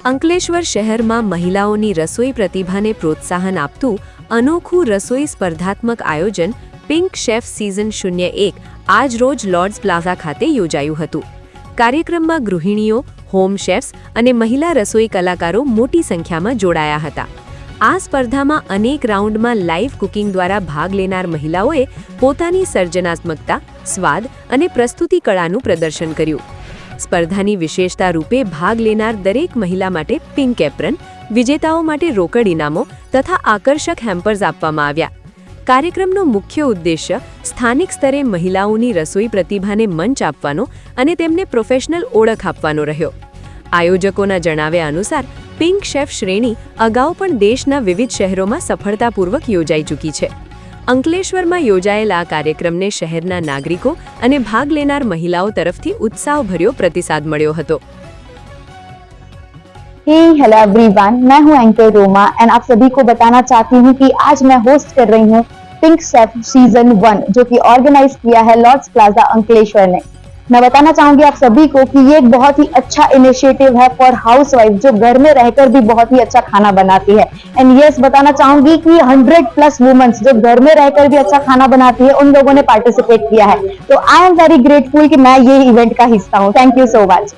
અંકલેશ્વર શહેરમાં મહિલાઓની રસોઈ પ્રતિભાને પ્રોત્સાહન આપતું અનોખું રસોઈ સ્પર્ધાત્મક આયોજન પિંક શેફ સિઝન 01 આજ રોજ લોર્ડ્સ પ્લાઝા ખાતે યોજાયું હતું. કાર્યક્રમમાં ગૃહિણીઓ, હોમ શેફ્સ અને મહિલા રસોઈ કલાકારો મોટી સંખ્યામાં જોડાયા હતા. આ સ્પર્ધામાં અનેક રાઉન્ડમાં લાઇવ કુકિંગ દ્વારા ભાગ લેનાર મહિલાઓએ પોતાની સર્જનાત્મકતા, સ્વાદ અને પ્રસ્તુતિ કળાનું પ્રદર્શન કર્યું. સ્પર્ધાની વિશેષતા રૂપે ભાગ લેનાર દરેક મહિલા માટે પિંક એપ્રન, વિજેતાઓ માટે રોકડ ઇનામો તથા આકર્ષક હેમ્પર્સ આપવામાં આવ્યા. કાર્યક્રમનો મુખ્ય ઉદ્દેશ્ય સ્થાનિક સ્તરે મહિલાઓની રસોઈ પ્રતિભાને મંચ આપવાનો અને તેમને પ્રોફેશનલ ઓળખ આપવાનો રહ્યો. આયોજકોના જણાવ્યા અનુસાર પિંક શેફ શ્રેણી અગાઉ પણ દેશના વિવિધ શહેરોમાં સફળતાપૂર્વક યોજાઈ ચૂકી છે. અંકલેશ્વરમાં યોજાયેલા આ કાર્યક્રમને શહેરના નાગરિકો અને ભાગ લેનાર મહિલાઓ તરફથી ઉત્સાહભર્યો પ્રતિસાદ મળ્યો હતો. Hey, hello everyone, मैं हूं एंकर रोमा एंड आप सभी को बताना चाहती हूं कि आज मैं होस्ट कर रही हूं पिंक शेफ सीजन 1 जो कि ऑर्गेनाइज किया है लॉर्ड्स प्लाजा अंकलेश्वर ने. मैं बताना चाहूंगी आप सभी को कि ये एक बहुत ही अच्छा इनिशिएटिव है फॉर हाउसवाइफ जो घर में रहकर भी बहुत ही अच्छा खाना बनाती है. एंड यस, बताना चाहूंगी कि 100+ वुमेन्स जो घर में रहकर भी अच्छा खाना बनाती है उन लोगों ने पार्टिसिपेट किया है. तो आई एम वेरी ग्रेटफुल कि मैं ये इवेंट का हिस्सा हूँ. Thank you so much.